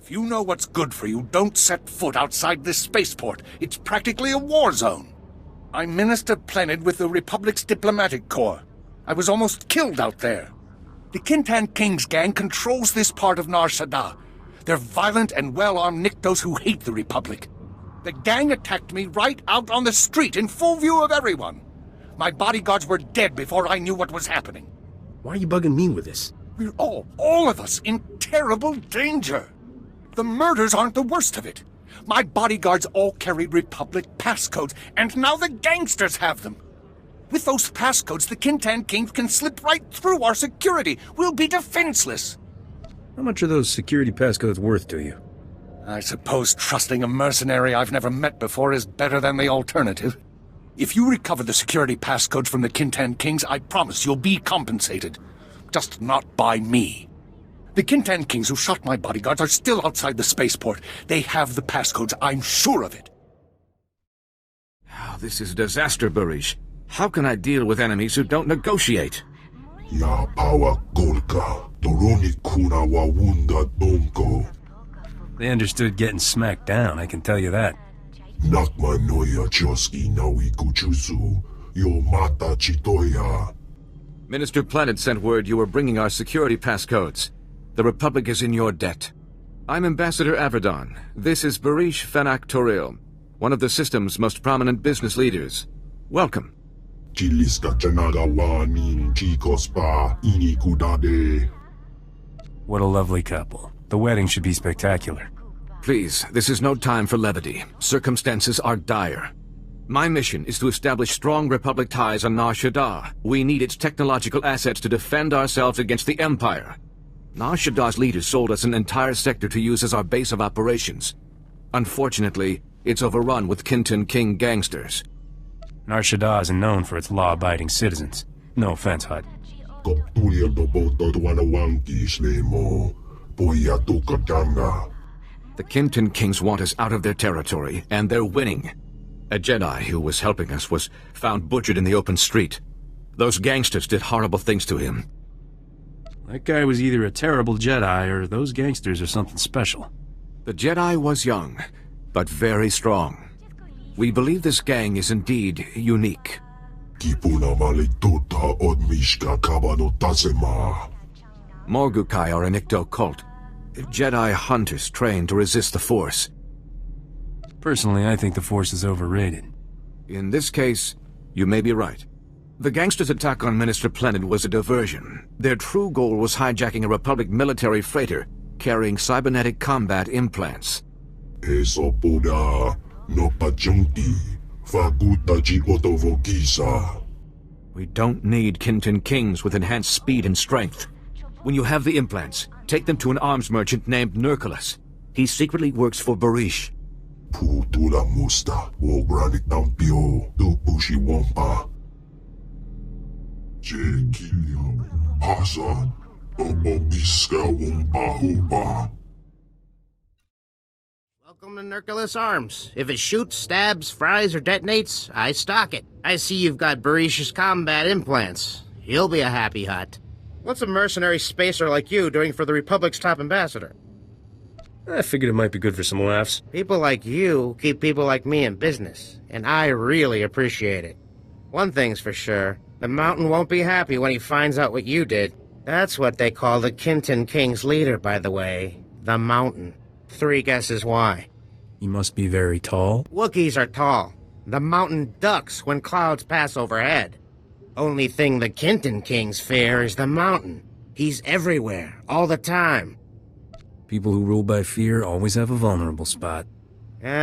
If you know what's good for you, don't set foot outside this spaceport. It's practically a war zone. I'm Minister Planetary with the Republic's Diplomatic Corps. I was almost killed out there. The Kintan Kings gang controls this part of Nar Shaddaa. They're violent and well-armed Niktos who hate the Republic. The gang attacked me right out on the street in full view of everyone. My bodyguards were dead before I knew what was happening. Why are you bugging me with this? We're all of us, in terrible danger. The murders aren't the worst of it. My bodyguards all carried Republic passcodes, and now the gangsters have them. With those passcodes, the Kintan Kings can slip right through our security. We'll be defenseless. How much are those security passcodes worth to you? I suppose trusting a mercenary I've never met before is better than the alternative. If you recover the security passcodes from the Kintan Kings, I promise you'll be compensated. Just not by me. The Kintan Kings who shot my bodyguards are still outside the spaceport. They have the passcodes, I'm sure of it. Oh, this is a disaster, Barish. How can I deal with enemies who don't negotiate? Ya pawa golka, doroni kuna wa wunda donko. They understood getting smacked down, I can tell you that. Nakma noya choski nawi kuchusu, yo mata chitoya. Minister Planet sent word you were bringing our security passcodes. The Republic is in your debt. I'm Ambassador Averdon. This is Barish Fenak Toril, one of the system's most prominent business leaders. Welcome. What a lovely couple. The wedding should be spectacular. Please, this is no time for levity. Circumstances are dire. My mission is to establish strong Republic ties on Nar Shaddaa. We need its technological assets to defend ourselves against the Empire. Nar Shaddaa's leaders sold us an entire sector to use as our base of operations. Unfortunately, it's overrun with Kintan King gangsters. Nar Shaddaa isn't known for its law-abiding citizens. No offense, Hutt. The Kintan Kings want us out of their territory, and they're winning. A Jedi who was helping us was found butchered in the open street. Those gangsters did horrible things to him. That guy was either a terrible Jedi, or those gangsters are something special. The Jedi was young, but very strong. We believe this gang is indeed unique. Morgukai are a Nikto cult. Jedi hunters trained to resist the Force. Personally, I think the Force is overrated. In this case, you may be right. The gangsters' attack on Minister Planet was a diversion. Their true goal was hijacking a Republic military freighter carrying cybernetic combat implants. We don't need Kintan Kings with enhanced speed and strength. When you have the implants, take them to an arms merchant named Nurculus. He secretly works for Barish. Welcome to Nurculus Arms. If it shoots, stabs, fries, or detonates, I stock it. I see you've got Barish's combat implants. He'll be a happy Hutt. What's a mercenary spacer like you doing for the Republic's top ambassador? I figured it might be good for some laughs. People like you keep people like me in business, and I really appreciate it. One thing's for sure, the Mountain won't be happy when he finds out what you did. That's what they call the Kintan King's leader, by the way. The Mountain. 3 guesses why. He must be very tall. Wookiees are tall. The Mountain ducks when clouds pass overhead. Only thing the Kintan Kings fear is the Mountain. He's everywhere, all the time. People who rule by fear always have a vulnerable spot.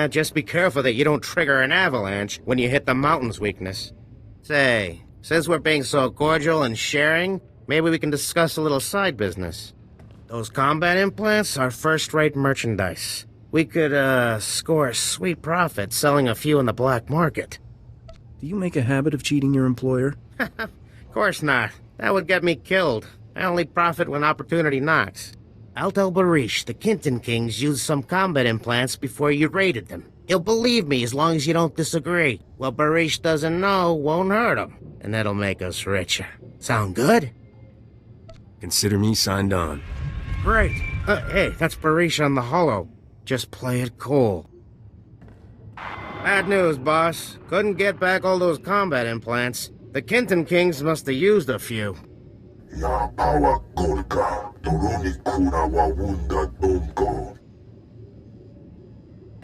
Just be careful that you don't trigger an avalanche when you hit the Mountain's weakness. Say, since we're being so cordial and sharing, maybe we can discuss a little side business. Those combat implants are first-rate merchandise. We could, score a sweet profit selling a few in the black market. Do you make a habit of cheating your employer? Of course not. That would get me killed. I only profit when opportunity knocks. I'll tell Barish the Kintan Kings used some combat implants before you raided them. He'll believe me as long as you don't disagree. What Barish doesn't know won't hurt him, and that'll make us richer. Sound good? Consider me signed on. Great. Hey, that's Barish on the holo. Just play it cool. Bad news, boss. Couldn't get back all those combat implants. The Kenton Kings must have used a few. Ya power golka, Doroni kuna wawunda dongo.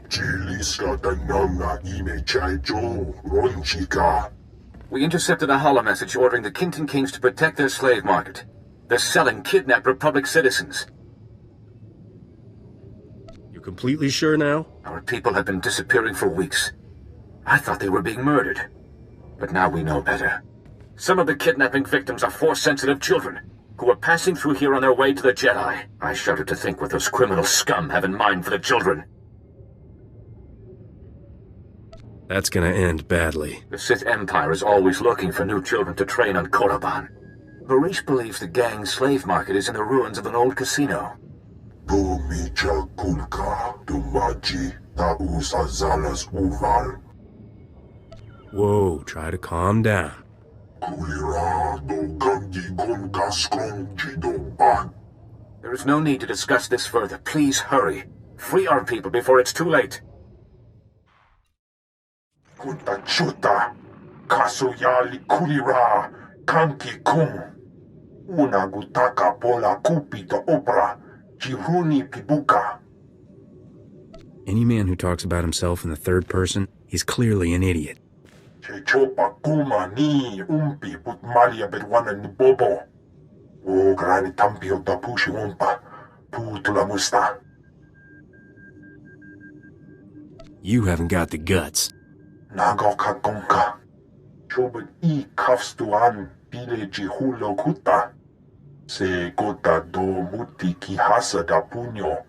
Chiliska dananga ime chaijo, ronchika. We intercepted a holo message ordering the Kenton Kings to protect their slave market. They're selling kidnapped Republic citizens. You completely sure now? Our people have been disappearing for weeks. I thought they were being murdered. But now we know better. Some of the kidnapping victims are Force-sensitive children, who are passing through here on their way to the Jedi. I shudder to think what those criminal scum have in mind for the children. That's gonna end badly. The Sith Empire is always looking for new children to train on Korriban. Barish believes the gang's slave market is in the ruins of an old casino. Bumicha kulka, dumaji, tausazalas uval. Whoa, try to calm down. There is no need to discuss this further. Please hurry. Free our people before it's too late. Kutachuta, kasuyali kulira, kanki kum. Una gutaka bola kupito opera, jihuni pibuka. Any man who talks about himself in the third person is clearly an idiot. Chechopa kuma ni umpi put malia bedwana ni bobo. O grani tampio da pushi umpa, putula musta. You haven't got the guts. Nagoka gonka. Choben I kafstuan pile jihulo kuta. Se gota do muti kihasa da puño.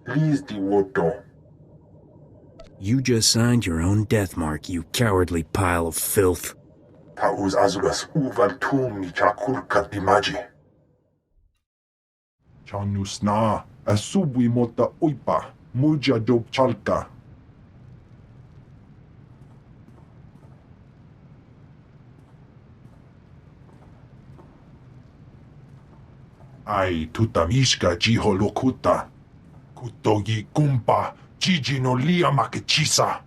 Liz di woto. You just signed your own death mark, you cowardly pile of filth. Tauz azulas uval tumi chakulka dimaji. Chanus na, asubi mota uipa, muja job chalka. Ai tutamishka jiho lokuta. Kutogi kumpa. Gigi no lia makechisa.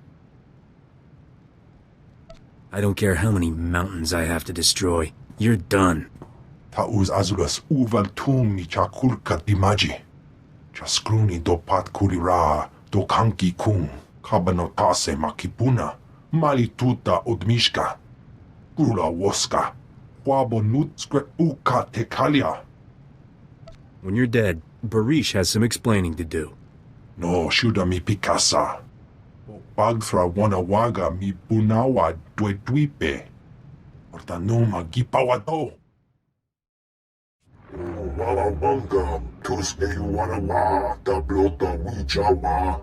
I don't care how many mountains I have to destroy. You're done. Tauz azulas uval tumi chakulka dimaji. Chaskruni do pat kulira do kanki kung. Kabano tase makipuna. Mali tuta odmishka. Gula woska. Wabo nutskret uka tekalia. When you're dead, Barish has some explaining to do. No, shuda mi Picasa. O pagthra wanawaga mi bunawa dweduipe. Ortanuma gipawado. O walawanga, tusne wanawa, tablota wijawa.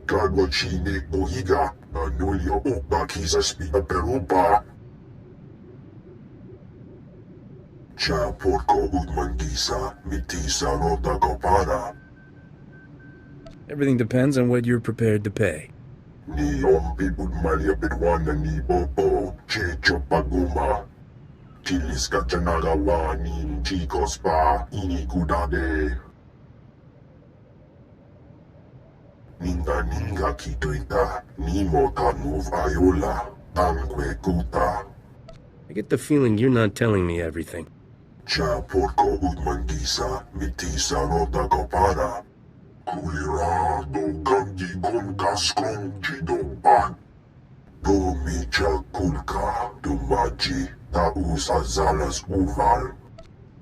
Kagwa chine bohiga, anulia opa kisa spina perupa. Cha porco udmangisa, mitisa rota kopara. Everything depends on what you're prepared to pay. Ni ompi budmalia bedwana ni bobo, checho paguma. Chilis kachanagawa ni chicos pa, ini kudade. Ninga kituita, nimo tanuv ayola, tanque kuta. I get the feeling you're not telling me everything. Cha porco udmangisa, mitisa rota kopara. Kulirado gangi gonka skronji do ban. Bumicha kulka, dumaji, taus azalas uval.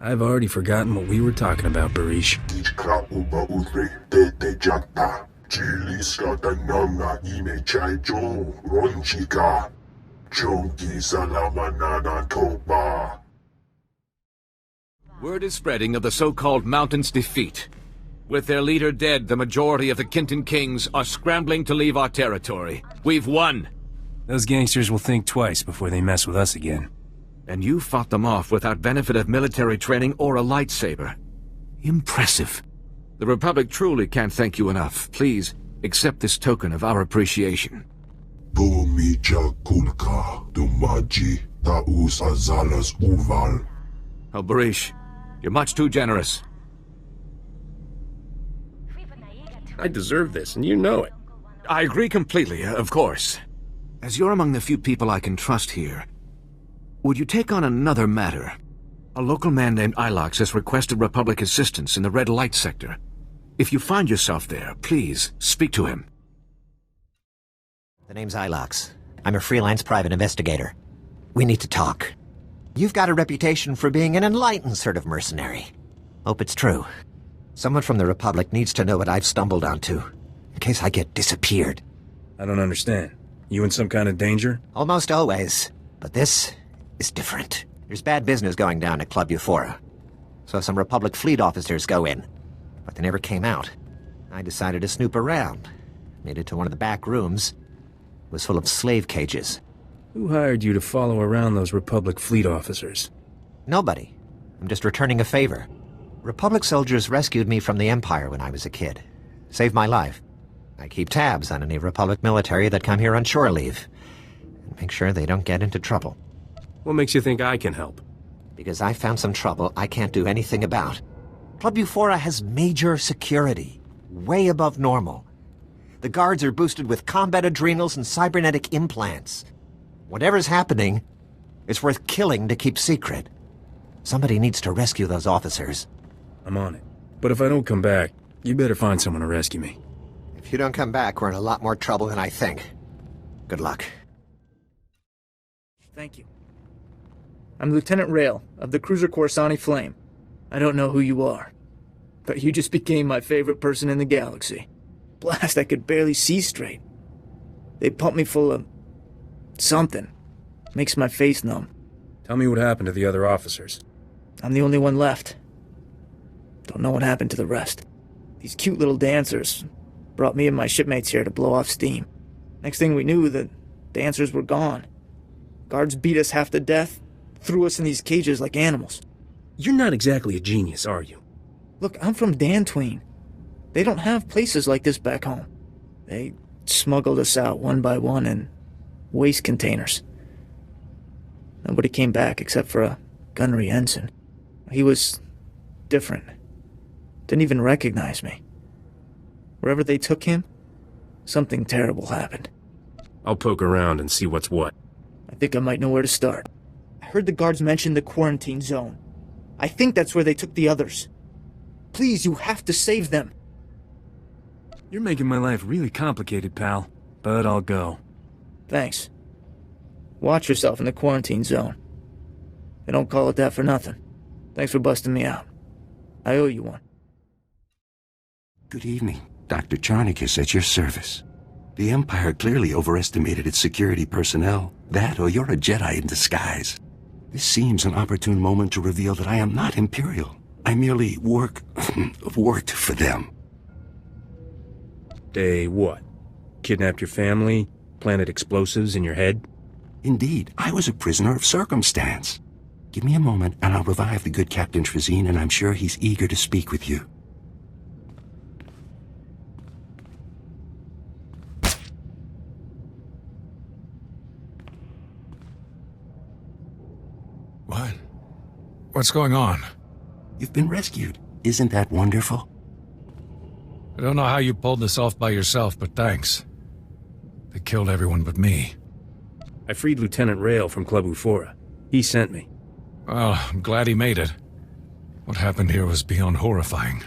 I've already forgotten what we were talking about, Barish. Ichkra uba udre, tete jata. Chiliska tananga ime chaijo, ronchika. Chonki salamanana topa. Word is spreading of the so-called Mountain's defeat. With their leader dead, the majority of the Kenton Kings are scrambling to leave our territory. We've won! Those gangsters will think twice before they mess with us again. And you fought them off without benefit of military training or a lightsaber. Impressive. The Republic truly can't thank you enough. Please, accept this token of our appreciation. Bumicha kulka, dumaji, taus azalas uval. Oh, Barish, you're much too generous. I deserve this, and you know it. I agree completely, of course. As you're among the few people I can trust here, would you take on another matter? A local man named Ilox has requested Republic assistance in the red light sector. If you find yourself there, please speak to him. The name's Ilox. I'm a freelance private investigator. We need to talk. You've got a reputation for being an enlightened sort of mercenary. Hope it's true. Someone from the Republic needs to know what I've stumbled onto, in case I get disappeared. I don't understand. You in some kind of danger? Almost always. But this is different. There's bad business going down at Club Euphora. So some Republic fleet officers go in. But they never came out. I decided to snoop around. Made it to one of the back rooms. It was full of slave cages. Who hired you to follow around those Republic fleet officers? Nobody. I'm just returning a favor. Republic soldiers rescued me from the Empire when I was a kid. Saved my life. I keep tabs on any Republic military that come here on shore leave. And make sure they don't get into trouble. What makes you think I can help? Because I found some trouble I can't do anything about. Club Euphora has major security. Way above normal. The guards are boosted with combat adrenals and cybernetic implants. Whatever's happening, it's worth killing to keep secret. Somebody needs to rescue those officers. I'm on it. But if I don't come back, you better find someone to rescue me. If you don't come back, we're in a lot more trouble than I think. Good luck. Thank you. I'm Lieutenant Rail, of the cruiser Corsani Flame. I don't know who you are, but you just became my favorite person in the galaxy. Blast, I could barely see straight. They pumped me full of... something. Makes my face numb. Tell me what happened to the other officers. I'm the only one left. Don't know what happened to the rest. These cute little dancers brought me and my shipmates here to blow off steam. Next thing we knew, the dancers were gone. Guards beat us half to death, threw us in these cages like animals. You're not exactly a genius, are you? Look, I'm from Dantooine. They don't have places like this back home. They smuggled us out one by one in waste containers. Nobody came back except for a gunnery ensign. He was different. Didn't even recognize me. Wherever they took him, something terrible happened. I'll poke around and see what's what. I think I might know where to start. I heard the guards mention the quarantine zone. I think that's where they took the others. Please, you have to save them. You're making my life really complicated, pal. But I'll go. Thanks. Watch yourself in the quarantine zone. They don't call it that for nothing. Thanks for busting me out. I owe you one. Good evening. Dr. Charnick is at your service. The Empire clearly overestimated its security personnel. That or you're a Jedi in disguise. This seems an opportune moment to reveal that I am not Imperial. I merely worked for them. They what? Kidnapped your family? Planted explosives in your head? Indeed, I was a prisoner of circumstance. Give me a moment and I'll revive the good Captain Trezine, and I'm sure he's eager to speak with you. What? What's going on? You've been rescued. Isn't that wonderful? I don't know how you pulled this off by yourself, but thanks. They killed everyone but me. I freed Lieutenant Rail from Club Euphora. He sent me. Well, I'm glad he made it. What happened here was beyond horrifying.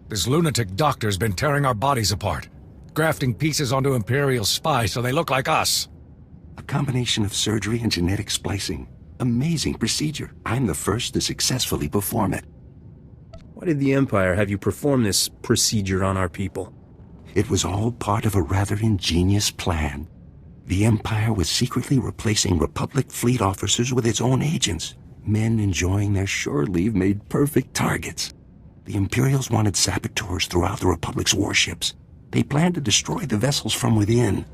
This lunatic doctor's been tearing our bodies apart, grafting pieces onto Imperial spies so they look like us. A combination of surgery and genetic splicing. Amazing procedure. I'm the first to successfully perform it. Why did the Empire have you perform this procedure on our people? It was all part of a rather ingenious plan. The Empire was secretly replacing Republic fleet officers with its own agents. Men enjoying their shore leave made perfect targets. The Imperials wanted saboteurs throughout the Republic's warships. They planned to destroy the vessels from within.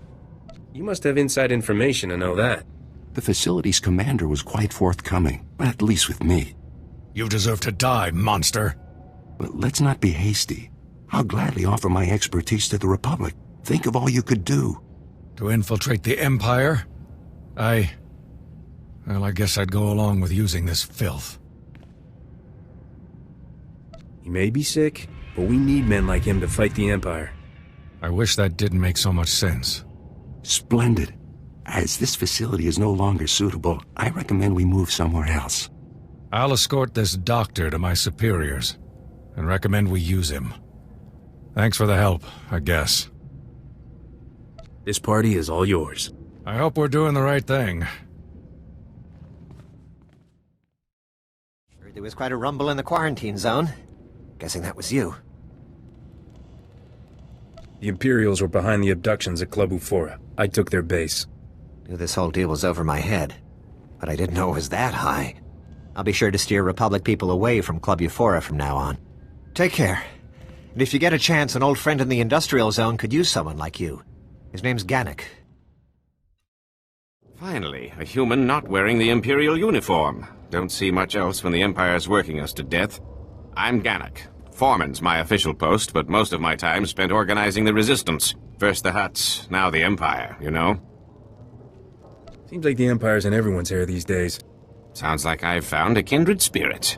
You must have inside information to know that. The facility's commander was quite forthcoming, at least with me. You deserve to die, monster. But let's not be hasty. I'll gladly offer my expertise to the Republic. Think of all you could do. To infiltrate the Empire? Well, I guess I'd go along with using this filth. He may be sick, but we need men like him to fight the Empire. I wish that didn't make so much sense. Splendid. As this facility is no longer suitable, I recommend we move somewhere else. I'll escort this doctor to my superiors, and recommend we use him. Thanks for the help, I guess. This party is all yours. I hope we're doing the right thing. Heard there was quite a rumble in the quarantine zone. Guessing that was you. The Imperials were behind the abductions at Club Ufora. I took their base. Knew this whole deal was over my head, but I didn't know it was that high. I'll be sure to steer Republic people away from Club Ufora from now on. Take care. And if you get a chance, an old friend in the industrial zone could use someone like you. His name's Gannick. Finally, a human not wearing the Imperial uniform. Don't see much else when the Empire's working us to death. I'm Gannick. Foreman's my official post, but most of my time spent organizing the Resistance. First the Hutts, now the Empire, you know? Seems like the Empire's in everyone's hair these days. Sounds like I've found a kindred spirit.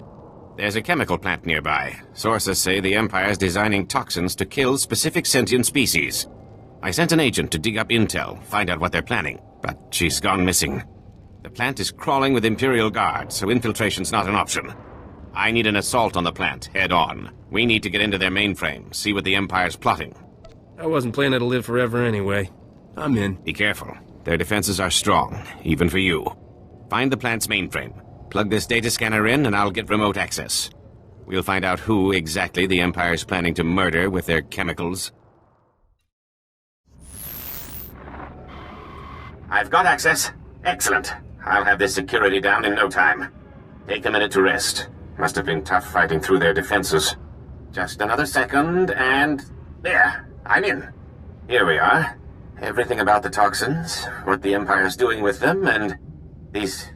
There's a chemical plant nearby. Sources say the Empire's designing toxins to kill specific sentient species. I sent an agent to dig up intel, find out what they're planning, but she's gone missing. The plant is crawling with Imperial guards, so infiltration's not an option. I need an assault on the plant, head on. We need to get into their mainframe, see what the Empire's plotting. I wasn't planning to live forever anyway. I'm in. Be careful. Their defenses are strong, even for you. Find the plant's mainframe. Plug this data scanner in, and I'll get remote access. We'll find out who exactly the Empire's planning to murder with their chemicals. I've got access. Excellent. I'll have this security down in no time. Take a minute to rest. Must have been tough fighting through their defenses. Just another second, and... there! I'm in. Here we are. Everything about the toxins, what the Empire's doing with them, and... these...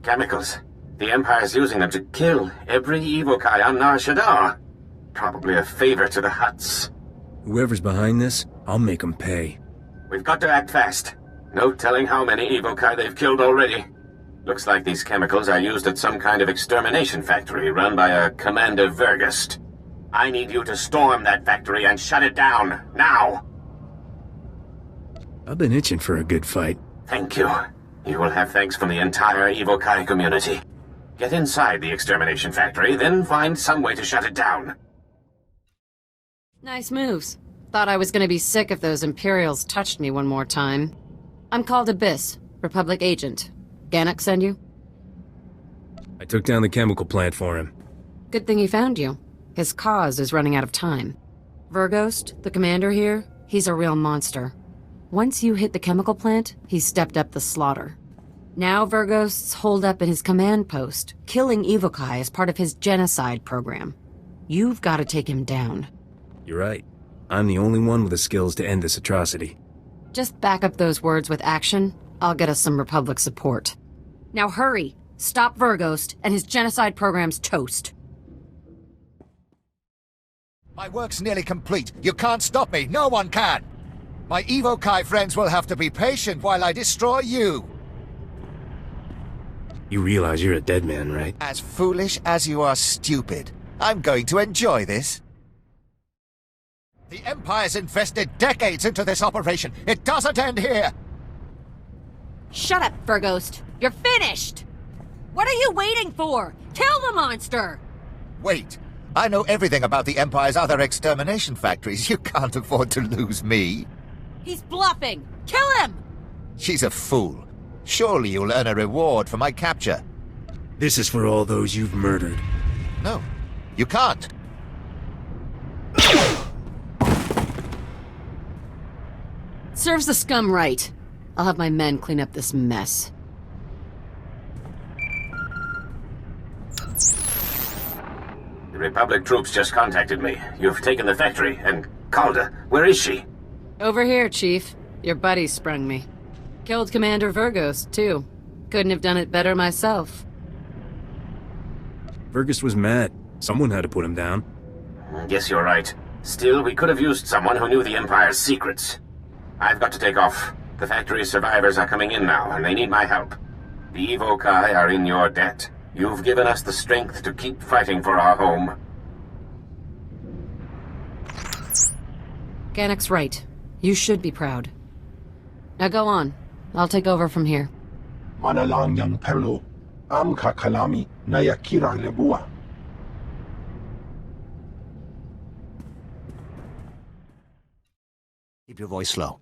chemicals. The Empire's using them to kill every evokai on Nar Shaddaa. Probably a favor to the Hutts. Whoever's behind this, I'll make them pay. We've got to act fast. No telling how many evokai they've killed already. Looks like these chemicals are used at some kind of extermination factory run by a Commander Vergust. I need you to storm that factory and shut it down, now! I've been itching for a good fight. Thank you. You will have thanks from the entire evokai community. Get inside the extermination factory, then find some way to shut it down. Nice moves. Thought I was gonna be sick if those Imperials touched me one more time. I'm called Abyss, Republic agent. Gannick send you? I took down the chemical plant for him. Good thing he found you. His cause is running out of time. Verghost, the commander here, he's a real monster. Once you hit the chemical plant, he's stepped up the slaughter. Now Verghost's holed up in his command post, killing evokai as part of his genocide program. You've got to take him down. You're right. I'm the only one with the skills to end this atrocity. Just back up those words with action. I'll get us some Republic support. Now hurry! Stop Verghost, and his genocide program's toast. My work's nearly complete. You can't stop me. No one can. My evokai friends will have to be patient while I destroy you. You realize you're a dead man, right? As foolish as you are stupid. I'm going to enjoy this. The Empire's invested decades into this operation. It doesn't end here. Shut up, Verghost. You're finished! What are you waiting for? Kill the monster! Wait. I know everything about the Empire's other extermination factories. You can't afford to lose me. He's bluffing! Kill him! She's a fool. Surely you'll earn a reward for my capture. This is for all those you've murdered. No, you can't. Serves the scum right. I'll have my men clean up this mess. The Republic troops just contacted me. You've taken the factory, and Calda, where is she? Over here, Chief. Your buddy sprung me. Killed Commander Verghost, too. Couldn't have done it better myself. Vergust was mad. Someone had to put him down. Guess you're right. Still, we could have used someone who knew the Empire's secrets. I've got to take off. The factory's survivors are coming in now, and they need my help. The evokai are in your debt. You've given us the strength to keep fighting for our home. Gannick's right. You should be proud. Now go on. I'll take over from here. Manalang yang perlo, am kakalami na yakira lebua. Keep your voice low.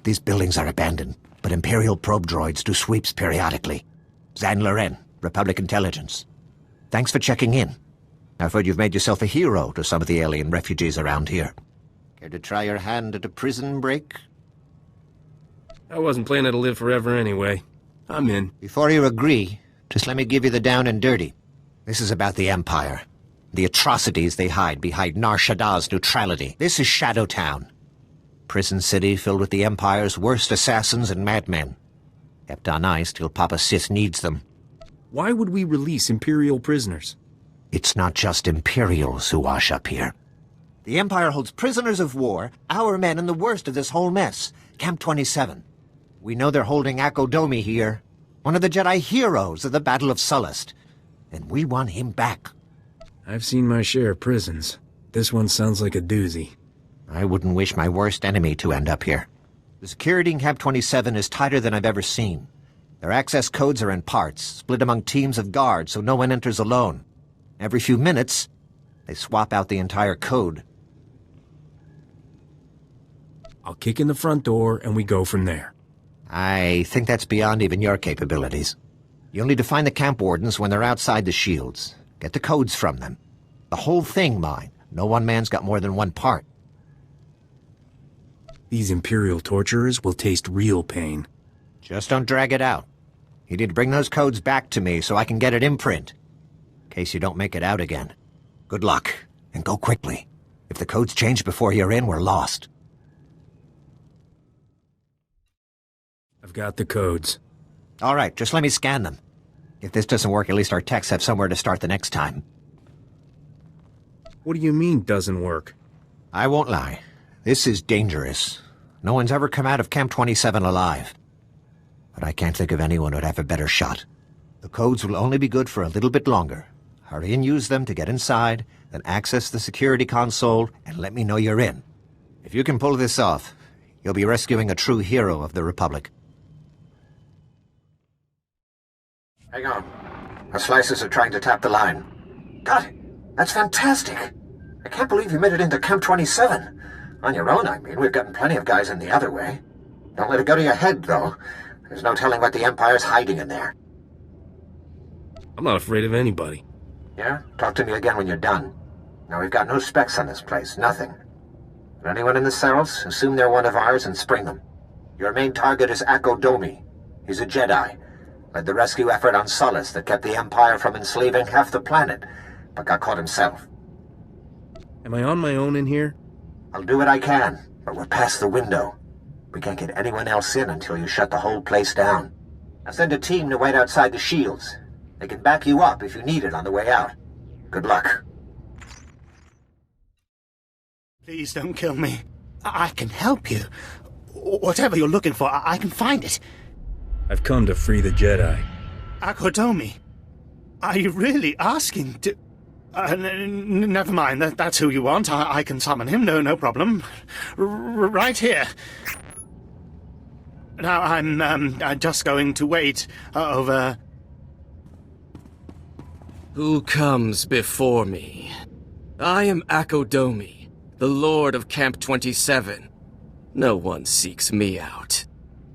These buildings are abandoned, but Imperial probe droids do sweeps periodically. Zan Loren, Republic Intelligence. Thanks for checking in. I've heard you've made yourself a hero to some of the alien refugees around here. Care to try your hand at a prison break? I wasn't planning to live forever anyway. I'm in. Before you agree, just let me give you the down and dirty. This is about the Empire. The atrocities they hide behind Nar Shaddaa's neutrality. This is Shadow Town. Prison city filled with the Empire's worst assassins and madmen. Kept on ice till Papa Sith needs them. Why would we release Imperial prisoners? It's not just Imperials who wash up here. The Empire holds prisoners of war, our men in the worst of this whole mess, Camp 27. We know they're holding Akodomi here, one of the Jedi heroes of the Battle of Sullust, and we want him back. I've seen my share of prisons. This one sounds like a doozy. I wouldn't wish my worst enemy to end up here. The security in Camp 27 is tighter than I've ever seen. Their access codes are in parts, split among teams of guards so no one enters alone. Every few minutes, they swap out the entire code. I'll kick in the front door and we go from there. I think that's beyond even your capabilities. You'll need to find the camp wardens when they're outside the shields. Get the codes from them. The whole thing mine. No one man's got more than one part. These Imperial torturers will taste real pain. Just don't drag it out. You need to bring those codes back to me so I can get it in print. In case you don't make it out again. Good luck, and go quickly. If the codes change before you're in, we're lost. I've got the codes. All right, just let me scan them. If this doesn't work, at least our techs have somewhere to start the next time. What do you mean, doesn't work? I won't lie. This is dangerous. No one's ever come out of Camp 27 alive. But I can't think of anyone who'd have a better shot. The codes will only be good for a little bit longer. Hurry and use them to get inside, then access the security console, and let me know you're in. If you can pull this off, you'll be rescuing a true hero of the Republic. Hang on. Our slices are trying to tap the line. Got it. That's fantastic. I can't believe you made it into Camp 27. On your own, I mean. We've gotten plenty of guys in the other way. Don't let it go to your head, though. There's no telling what the Empire's hiding in there. I'm not afraid of anybody. Yeah? Talk to me again when you're done. Now, we've got no specs on this place. Nothing. But anyone in the cells, assume they're one of ours and spring them. Your main target is Akodomi. He's a Jedi. Led the rescue effort on Sullust that kept the Empire from enslaving half the planet, but got caught himself. Am I on my own in here? I'll do what I can, but we're past the window. We can't get anyone else in until you shut the whole place down. I'll send a team to wait outside the shields. They can back you up if you need it on the way out. Good luck. Please don't kill me. I can help you. Whatever you're looking for, I can find it. I've come to free the Jedi. Akodomi? Are you really asking to... never mind, that's who you want. I can summon him, no problem. Right here. Now, I'm just going to wait over... Who comes before me? I am Akodomi, the Lord of Camp 27. No one seeks me out.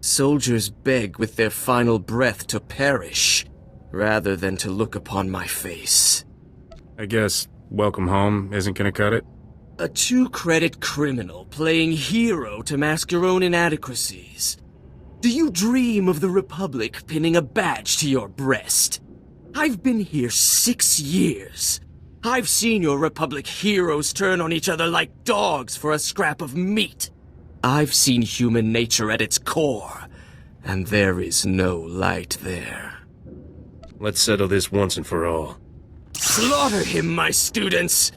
Soldiers beg with their final breath to perish, rather than to look upon my face. I guess welcome home isn't gonna cut it? A two-credit criminal playing hero to mask your own inadequacies. Do you dream of the Republic pinning a badge to your breast? I've been here 6 years. I've seen your Republic heroes turn on each other like dogs for a scrap of meat. I've seen human nature at its core, and there is no light there. Let's settle this once and for all. Slaughter him, my students!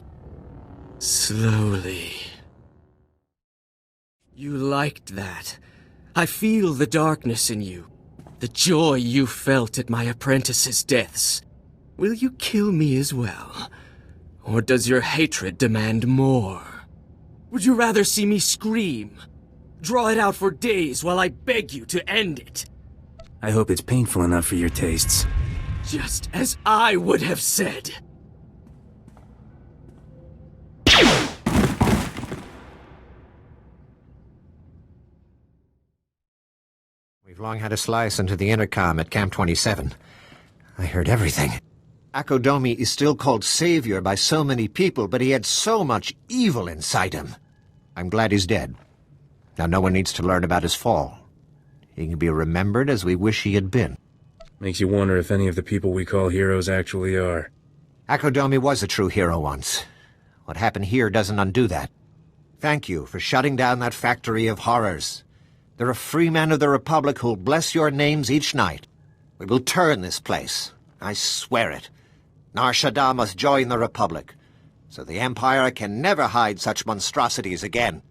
Slowly. You liked that. I feel the darkness in you. The joy you felt at my apprentices' deaths. Will you kill me as well? Or does your hatred demand more? Would you rather see me scream? Draw it out for days while I beg you to end it? I hope it's painful enough for your tastes. Just as I would have said. We've long had a slice into the intercom at Camp 27. I heard everything. Akodomi is still called savior by so many people, but he had so much evil inside him. I'm glad he's dead. Now no one needs to learn about his fall. He can be remembered as we wish he had been. Makes you wonder if any of the people we call heroes actually are. Akodomi was a true hero once. What happened here doesn't undo that. Thank you for shutting down that factory of horrors. There are free men of the Republic who'll bless your names each night. We will turn this place. I swear it. Nar Shaddaa must join the Republic, so the Empire can never hide such monstrosities again.